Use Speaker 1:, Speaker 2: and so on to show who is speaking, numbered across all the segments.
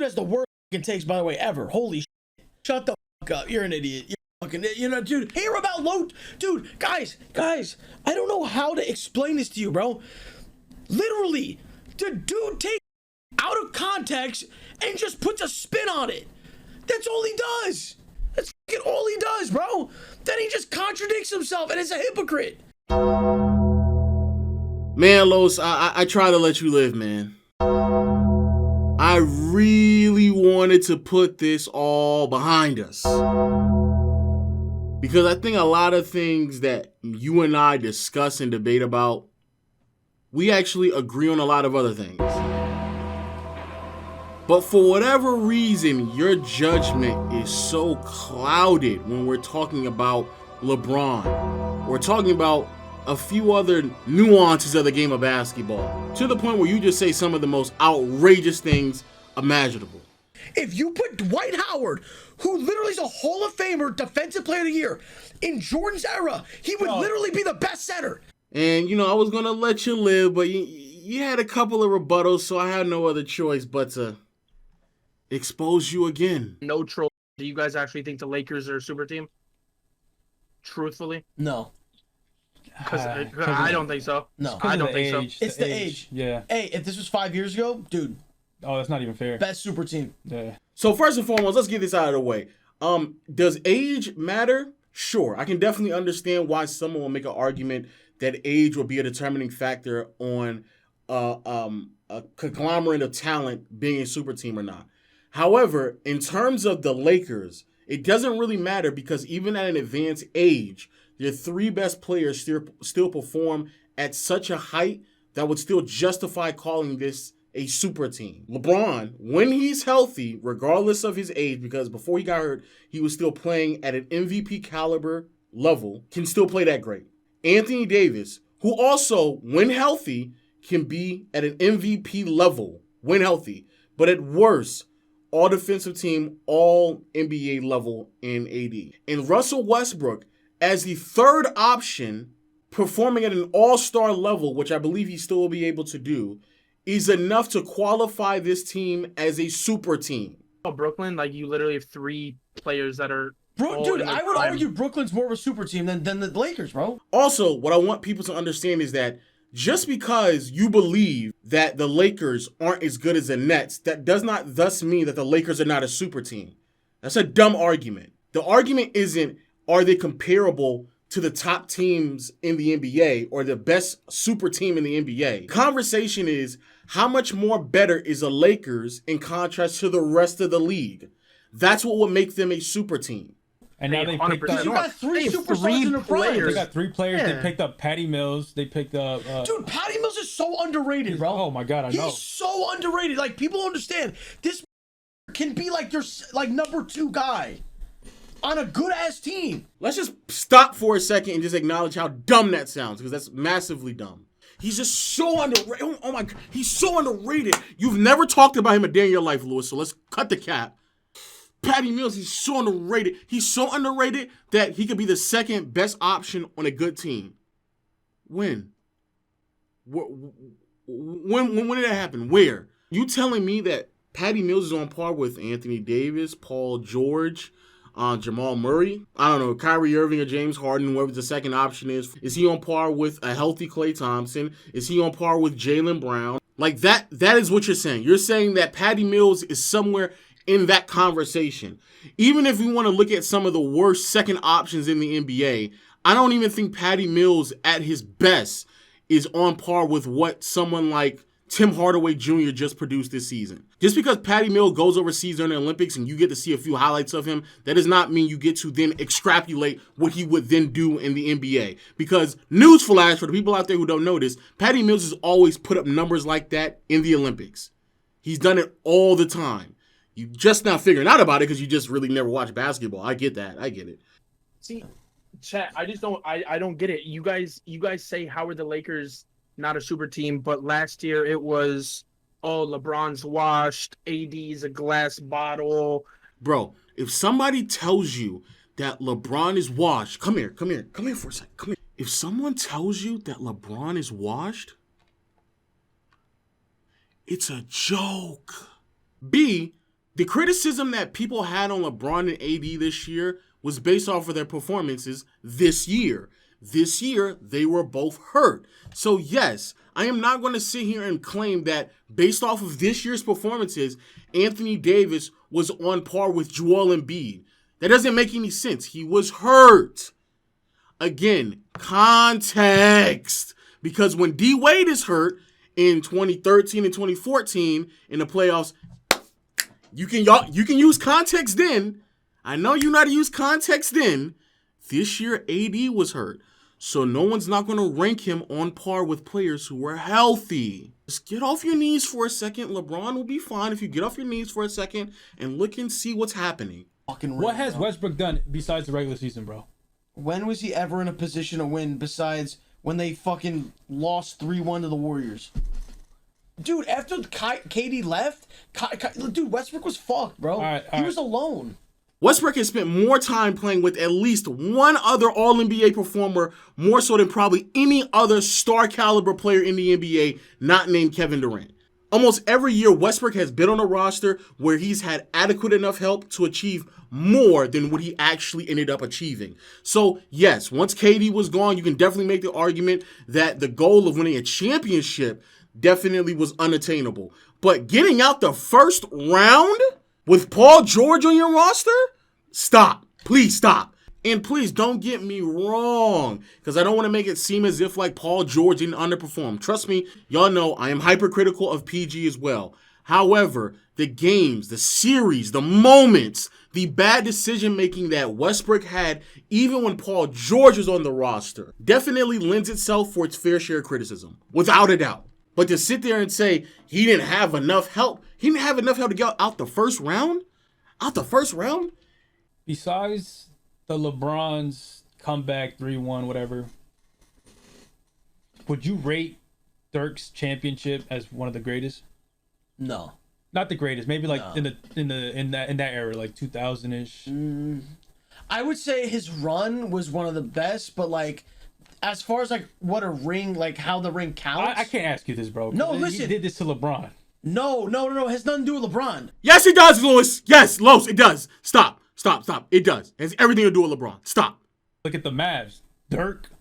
Speaker 1: dude has the worst fucking takes, by the way, ever. Holy shit. Shut the fuck up. You're an idiot. You're fucking, dude, hear about dude, guys, I don't know how to explain this to you, bro. Literally, the dude takes out of context and just puts a spin on it. That's all he does. That's fucking all he does, bro. Then he just contradicts himself and is a hypocrite.
Speaker 2: Man, Los, I try to let you live, man. I really wanted to put this all behind us. Because I think a lot of things that you and I discuss and debate about, we actually agree on a lot of other things. But for whatever reason, your judgment is so clouded when we're talking about LeBron. We're talking about a few other nuances of the game of basketball, to the point where you just say some of the most outrageous things imaginable.
Speaker 1: If you put Dwight Howard, who literally is a Hall of Famer, Defensive Player of the Year, in Jordan's era, he would literally be the best center.
Speaker 2: And, I was going to let you live, but you had a couple of rebuttals, so I had no other choice but to expose you again.
Speaker 3: No troll. Do you guys actually think the Lakers are a super team? Truthfully?
Speaker 1: No.
Speaker 3: Because I don't think so.
Speaker 1: No.
Speaker 3: I don't think so.
Speaker 1: It's the age.
Speaker 4: Yeah.
Speaker 1: Hey, if this was 5 years ago, dude.
Speaker 4: Oh, that's not even fair.
Speaker 1: Best super team.
Speaker 4: Yeah.
Speaker 2: So first and foremost, let's get this out of the way. Does age matter? Sure. I can definitely understand why someone will make an argument that age will be a determining factor on a conglomerate of talent being a super team or not. However, in terms of the Lakers, it doesn't really matter because even at an advanced age, your three best players still perform at such a height that would still justify calling this a super team. LeBron, when he's healthy, regardless of his age, because before he got hurt, he was still playing at an MVP caliber level, can still play that great. Anthony Davis, who also, when healthy, can be at an MVP level, when healthy, but at worst, all defensive team, all NBA level in AD. And Russell Westbrook, as the third option, performing at an all-star level, which I believe he still will be able to do, is enough to qualify this team as a super team.
Speaker 3: Oh, Brooklyn, you literally have three players that are...
Speaker 1: Dude, I would argue Brooklyn's more of a super team than the Lakers, bro.
Speaker 2: Also, what I want people to understand is that just because you believe that the Lakers aren't as good as the Nets, that does not thus mean that the Lakers are not a super team. That's a dumb argument. The argument isn't, are they comparable to the top teams in the NBA or the best super team in the NBA? Conversation is, how much more better is the Lakers in contrast to the rest of the league? That's what would make them a super team.
Speaker 4: And now they picked up...
Speaker 1: You got three superstars in the prime.
Speaker 4: They got three players. Yeah. They picked up Patty Mills. They picked up...
Speaker 1: Dude, Patty Mills is so underrated, bro.
Speaker 4: Oh, my God, I know.
Speaker 1: He's so underrated. People understand. This can be your number two guy on a good-ass team.
Speaker 2: Let's just stop for a second and just acknowledge how dumb that sounds, because that's massively dumb. He's just so underrated. Oh, my God. He's so underrated. You've never talked about him a day in your life, Lewis, so let's cut the cap. Patty Mills, he's so underrated. He's so underrated that he could be the second best option on a good team. When? When did that happen? Where? You telling me that Patty Mills is on par with Anthony Davis, Paul George, Jamal Murray? I don't know, Kyrie Irving or James Harden, whoever the second option is. Is he on par with a healthy Klay Thompson? Is he on par with Jaylen Brown? That is what you're saying. You're saying that Patty Mills is somewhere in that conversation. Even if we want to look at some of the worst second options in the NBA, I don't even think Patty Mills at his best is on par with what someone like Tim Hardaway Jr. just produced this season. Just because Patty Mills goes overseas during the Olympics and you get to see a few highlights of him, that does not mean you get to then extrapolate what he would then do in the NBA. Because, newsflash for the people out there who don't know this, Patty Mills has always put up numbers like that in the Olympics. He's done it all the time. You just now figuring out about it because you just really never watched basketball. I get that. I get it.
Speaker 3: See, chat, I just don't I don't get it. You guys say, how are the Lakers not a super team? But last year it was, oh, LeBron's washed, AD's a glass bottle.
Speaker 2: Bro, if somebody tells you that LeBron is washed, come here for a second. Come here. If someone tells you that LeBron is washed, it's a joke. B, The criticism that people had on LeBron and AD this year was based off of their performances this year. This year, they were both hurt. So yes, I am not going to sit here and claim that based off of this year's performances, Anthony Davis was on par with Joel Embiid. That doesn't make any sense. He was hurt. Again, context. Because when D Wade is hurt in 2013 and 2014 in the playoffs, you can use context then. I know you know how to use context then. This year, AD was hurt. So no one's not going to rank him on par with players who were healthy. Just get off your knees for a second. LeBron will be fine if you get off your knees for a second and look and see what's happening.
Speaker 4: What has Westbrook done besides the regular season, bro?
Speaker 1: When was he ever in a position to win besides when they fucking lost 3-1 to the Warriors? Dude, after KD left, dude, Westbrook was fucked, bro. He was alone.
Speaker 2: Westbrook has spent more time playing with at least one other All-NBA performer, more so than probably any other star caliber player in the NBA not named Kevin Durant. Almost every year, Westbrook has been on a roster where he's had adequate enough help to achieve more than what he actually ended up achieving. So, yes, once KD was gone, you can definitely make the argument that the goal of winning a championship definitely was unattainable. But getting out the first round with Paul George on your roster? Stop. Please stop. And please don't get me wrong, because I don't want to make it seem as if like Paul George didn't underperform. Trust me, y'all know I am hypercritical of PG as well. However, the games, the series, the moments, the bad decision-making that Westbrook had even when Paul George was on the roster definitely lends itself for its fair share of criticism, without a doubt. But to sit there and say he didn't have enough help, to get out the first round? Out the first round?
Speaker 4: Besides the LeBron's comeback 3-1, whatever, would you rate Dirk's championship as one of the greatest?
Speaker 1: No.
Speaker 4: Not the greatest, maybe like in that era, like 2000-ish.
Speaker 1: I would say his run was one of the best, but like as far as like what a ring, like how the ring counts.
Speaker 4: I can't ask you this, bro.
Speaker 1: No, listen.
Speaker 4: He did this to LeBron.
Speaker 1: No. It has nothing to do with LeBron.
Speaker 2: Yes, it does, Lewis. Yes, Los, it does. Stop. It does. It has everything to do with LeBron. Stop.
Speaker 4: Look at the Mavs. Dirk,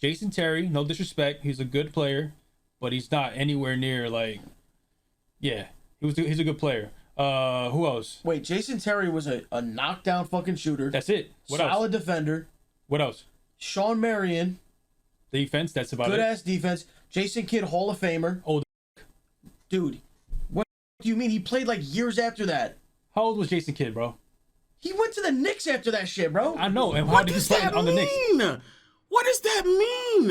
Speaker 4: Jason Terry, no disrespect. He's a good player, but he's not anywhere near like, yeah, he's a good player. Who else?
Speaker 1: Wait, Jason Terry was a knockdown fucking shooter.
Speaker 4: That's it. What else?
Speaker 1: Solid defender.
Speaker 4: What else?
Speaker 1: Sean Marion.
Speaker 4: Defense, that's about it.
Speaker 1: Good ass defense. Jason Kidd, Hall of Famer.
Speaker 4: Old.
Speaker 1: Dude, what do you mean? He played like years after that.
Speaker 4: How old was Jason Kidd, bro?
Speaker 1: He went to the Knicks after that shit, bro.
Speaker 4: I know. And how did he play on the Knicks?
Speaker 2: What does that mean?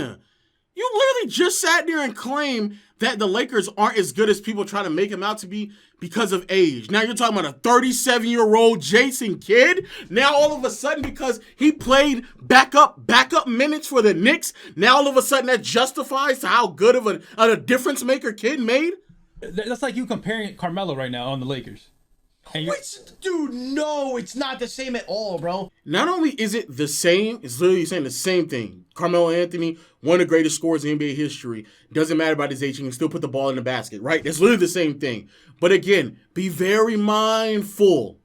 Speaker 2: You literally just sat there and claimed that the Lakers aren't as good as people try to make them out to be because of age. Now you're talking about a 37-year-old Jason Kidd. Now all of a sudden, because he played backup minutes for the Knicks, now all of a sudden that justifies how good of a difference maker Kidd made?
Speaker 4: That's like you comparing Carmelo right now on the Lakers.
Speaker 1: Dude, no, it's not the same at all, bro.
Speaker 2: Not only is it the same, it's literally saying the same thing. Carmelo Anthony, one of the greatest scorers in NBA history. Doesn't matter about his age, he can still put the ball in the basket, right? That's literally the same thing. But again, be very mindful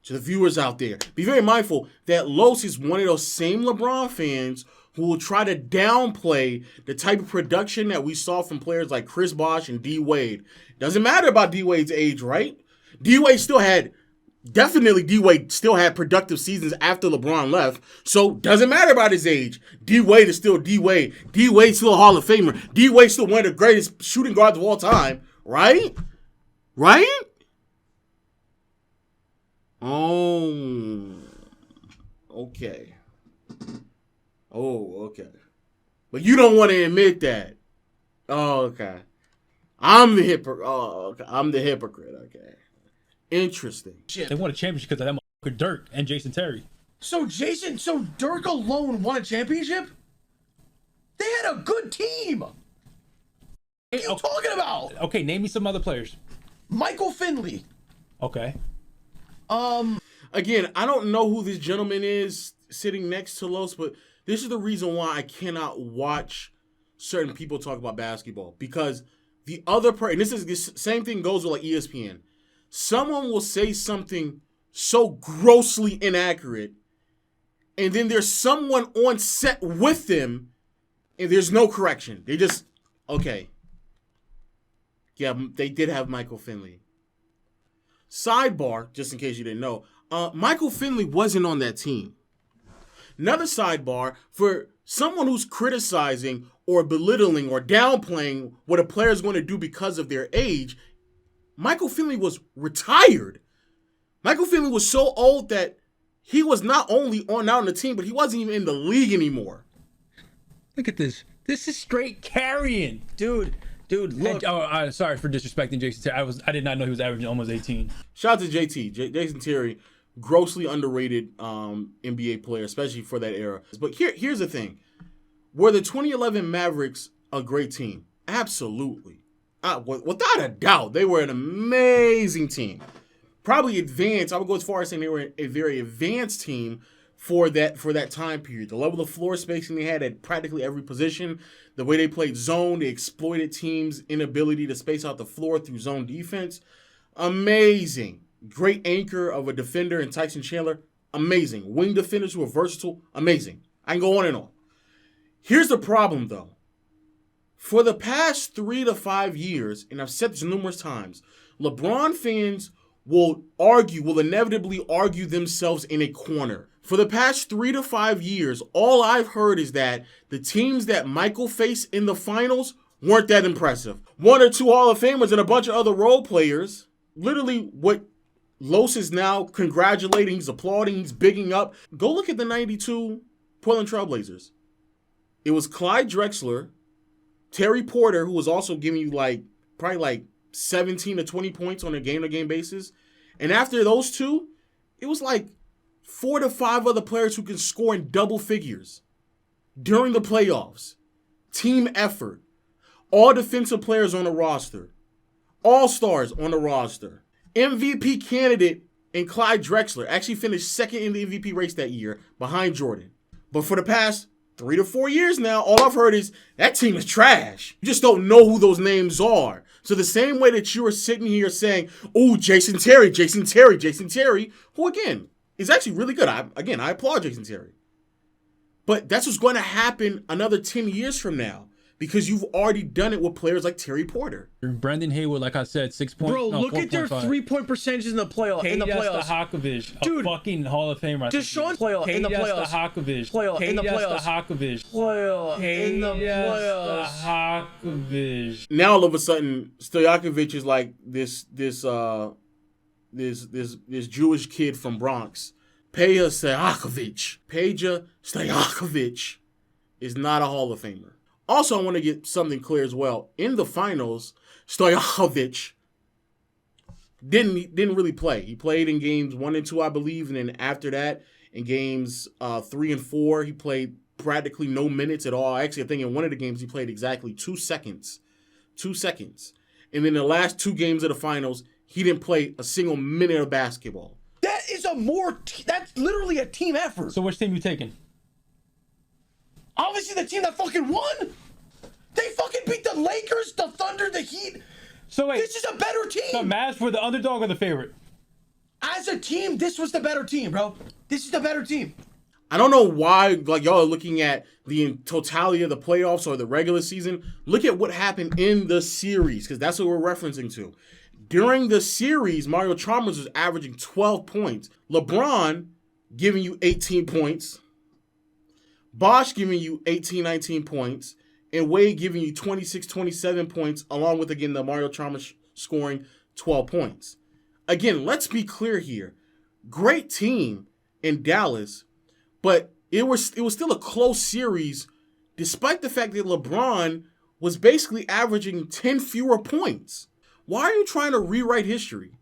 Speaker 2: to the viewers out there. Be very mindful that Los is one of those same LeBron fans who will try to downplay the type of production that we saw from players like Chris Bosh and D Wade. Doesn't matter about D Wade's age, right? D Wade still had productive seasons after LeBron left. So doesn't matter about his age. D Wade is still D Wade. D Wade's still a Hall of Famer. D Wade's still one of the greatest shooting guards of all time. Right? Right? Oh. Okay. Oh, okay. But you don't want to admit that. Oh, okay. I'm the hypocrite. Oh, okay. I'm the hypocrite. Okay. Interesting.
Speaker 4: They won a championship because of that motherfucker Dirk and Jason Terry.
Speaker 1: So Dirk alone won a championship? They had a good team. What are you talking about?
Speaker 4: Okay, name me some other players.
Speaker 1: Michael Finley.
Speaker 4: Okay.
Speaker 2: Again, I don't know who this gentleman is sitting next to Los, but this is the reason why I cannot watch certain people talk about basketball, because the other and this same thing goes with like ESPN. someone will say something so grossly inaccurate, and then there's someone on set with them, and there's no correction. They just, okay. Yeah, they did have Michael Finley. Sidebar, just in case you didn't know, Michael Finley wasn't on that team. Another sidebar, for someone who's criticizing or belittling or downplaying what a player is going to do because of their age, Michael Finley was retired. Michael Finley was so old that he was not only on the team, but he wasn't even in the league anymore.
Speaker 4: Look at this. This is straight carrying.
Speaker 1: Dude, look.
Speaker 4: And, sorry for disrespecting Jason Terry. I did not know he was averaging almost 18.
Speaker 2: Shout out to JT. Jason Terry, grossly underrated NBA player, especially for that era. But here's the thing. Were the 2011 Mavericks a great team? Absolutely. Without a doubt, they were an amazing team. Probably advanced. I would go as far as saying they were a very advanced team for that time period. The level of floor spacing they had at practically every position, the way they played zone, they exploited teams' inability to space out the floor through zone defense. Amazing. Great anchor of a defender in Tyson Chandler. Amazing. Wing defenders who are versatile. Amazing. I can go on and on. Here's the problem, though. For the past 3 to 5 years, and I've said this numerous times, LeBron fans will inevitably argue themselves in a corner. For the past 3 to 5 years, all I've heard is that the teams that Michael faced in the finals weren't that impressive. 1 or 2 Hall of Famers and a bunch of other role players. Literally what Los is now congratulating, he's applauding, he's bigging up. Go look at the 92 Portland Trailblazers. It was Clyde Drexler, Terry Porter, who was also giving you probably 17 to 20 points on a game-to-game basis. And after those two, it was 4 to 5 other players who can score in double figures during the playoffs. Team effort. All defensive players on the roster. All-stars on the roster. MVP candidate in Clyde Drexler actually finished second in the MVP race that year behind Jordan. But for the past 3 to 4 years now, all I've heard is that team is trash. You just don't know who those names are. So the same way that you are sitting here saying, oh, Jason Terry, who again is actually really good. I applaud Jason Terry. But that's what's going to happen another 10 years from now because you've already done it with players like Terry Porter.
Speaker 4: Brandon Haywood, like I said, 6 points.
Speaker 1: Bro, look at their 3-point percentage in the playoffs.
Speaker 4: Stojakovic,
Speaker 1: Dude,
Speaker 4: a fucking Hall of Famer.
Speaker 1: Deshaun in the playoffs.
Speaker 4: Stojakovic.
Speaker 1: In the playoffs.
Speaker 2: Now all of a sudden, Stojakovic is like this Jewish kid from Bronx. Peja Stojakovic is not a Hall of Famer. Also, I want to get something clear as well. In the finals, Stojakovic didn't really play. He played in games 1 and 2, I believe, and then after that, in games 3 and 4, he played practically no minutes at all. Actually, I think in one of the games he played exactly 2 seconds. 2 seconds. And then the last 2 games of the finals, he didn't play a single minute of basketball.
Speaker 1: That's literally a team effort.
Speaker 4: So which team you taking?
Speaker 1: Obviously the team that fucking won. They fucking beat the Lakers, the Thunder, the Heat.
Speaker 4: So wait,
Speaker 1: this is a better team.
Speaker 4: The Mavs were the underdog or the favorite?
Speaker 1: As a team, this was the better team, bro. This is the better team.
Speaker 2: I don't know why y'all are looking at the totality of the playoffs or the regular season. Look at what happened in the series, because that's what we're referencing to. During the series, Mario Chalmers was averaging 12 points. LeBron giving you 18 points. Bosh giving you 18, 19 points. And Wade giving you 26, 27 points, along with, again, the Mario Chalmers scoring 12 points. Again, let's be clear here. Great team in Dallas, but it was still a close series, despite the fact that LeBron was basically averaging 10 fewer points. Why are you trying to rewrite history?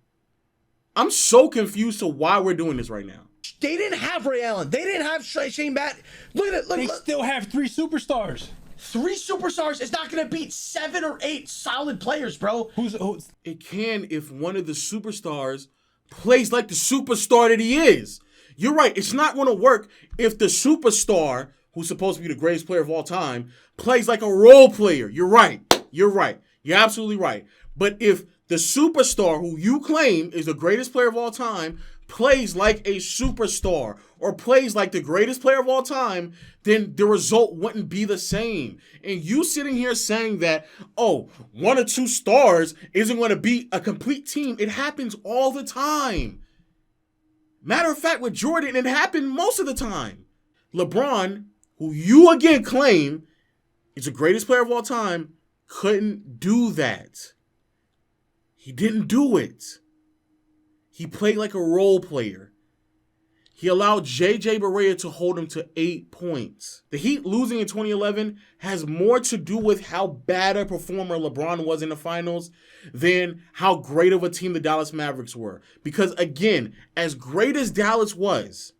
Speaker 2: I'm so confused to why we're doing this right now.
Speaker 1: They didn't have Ray Allen. They didn't have Shane Bat. Look at it.
Speaker 4: They still have 3 superstars.
Speaker 1: 3 superstars is not going to beat 7 or 8 solid players, bro.
Speaker 2: It can if one of the superstars plays like the superstar that he is. You're right. It's not going to work if the superstar, who's supposed to be the greatest player of all time, plays like a role player. You're right. You're absolutely right. But if the superstar who you claim is the greatest player of all time plays like a superstar or plays like the greatest player of all time, then the result wouldn't be the same. And you sitting here saying that, oh, one or two stars isn't going to beat a complete team, it happens all the time. Matter of fact, with Jordan, it happened most of the time. LeBron, who you again claim is the greatest player of all time, couldn't do that. He didn't do it. He played like a role player. He allowed J.J. Barea to hold him to 8 points. The Heat losing in 2011 has more to do with how bad a performer LeBron was in the finals than how great of a team the Dallas Mavericks were. Because again, as great as Dallas was,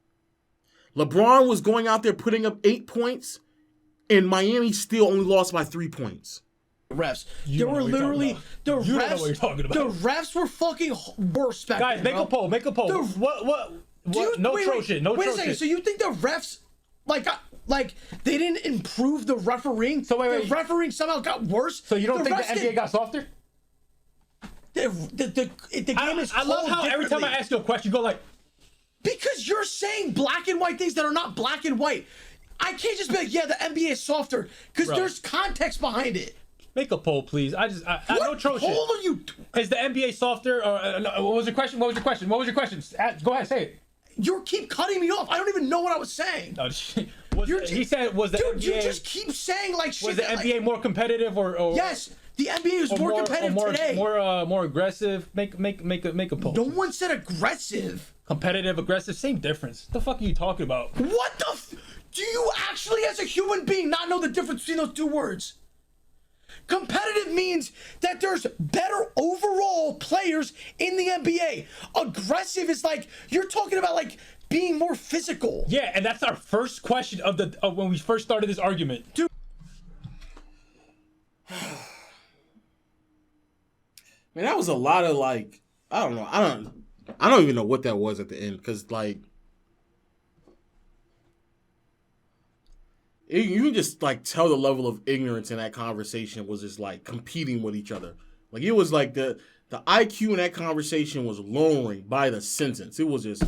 Speaker 2: LeBron was going out there putting up 8 points, and Miami still only lost by 3 points.
Speaker 1: Refs. There were literally the refs.
Speaker 4: You don't know what you're talking about.
Speaker 1: The refs were fucking worse back
Speaker 4: Guys,
Speaker 1: then.
Speaker 4: make a poll. Make a poll. What? No troll shit. No
Speaker 1: wait
Speaker 4: troll
Speaker 1: a second.
Speaker 4: shit.
Speaker 1: So you think the refs, like they didn't improve the refereeing?
Speaker 4: So wait.
Speaker 1: The refereeing somehow got worse.
Speaker 4: So you don't think the NBA got softer?
Speaker 1: The game is.
Speaker 4: I love how every time I ask you a question, you go like,
Speaker 1: because you're saying black and white things that are not black and white. I can't just be like, yeah, the NBA is softer, because there's context behind it.
Speaker 4: make a poll, please. I no troll shit.
Speaker 1: What are you?
Speaker 4: Is the NBA softer? Or what was your question? What was your question? What was your question? Go ahead, say it.
Speaker 1: You keep cutting me off. I don't even know what I was saying.
Speaker 4: No, he said, was the NBA?
Speaker 1: You just keep saying like shit.
Speaker 4: Was the NBA more competitive or?
Speaker 1: Yes, the NBA is more competitive today.
Speaker 4: More aggressive. Make a poll.
Speaker 1: No one said aggressive.
Speaker 4: Competitive, aggressive, same difference. What the fuck are you talking about?
Speaker 1: What the? Do you actually, as a human being, not know the difference between those two words? Competitive means that there's better overall players in the NBA. Aggressive is like, you're talking about like being more physical.
Speaker 4: Yeah, and that's our first question of when we first started this argument.
Speaker 1: Dude.
Speaker 2: Man, that was a lot of like, I don't know. I don't even know what that was at the end, because like, you can just like tell the level of ignorance in that conversation was just like competing with each other. Like it was like the IQ in that conversation was lowering by the sentence. It was just,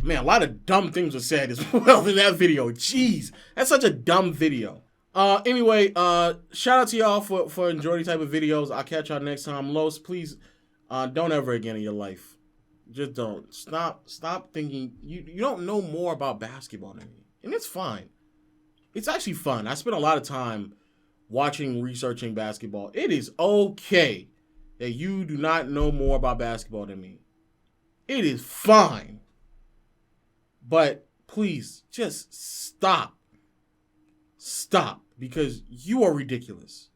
Speaker 2: man, a lot of dumb things were said as well in that video. Jeez, that's such a dumb video. Anyway, shout out to y'all for enjoying these type of videos. I'll catch y'all next time. Los, please, don't ever again in your life. Just don't. Stop thinking you don't know more about basketball than me. And it's fine. It's actually fun. I spent a lot of time researching basketball. It is okay that you do not know more about basketball than me. It is fine. But please, just stop. Stop. Because you are ridiculous.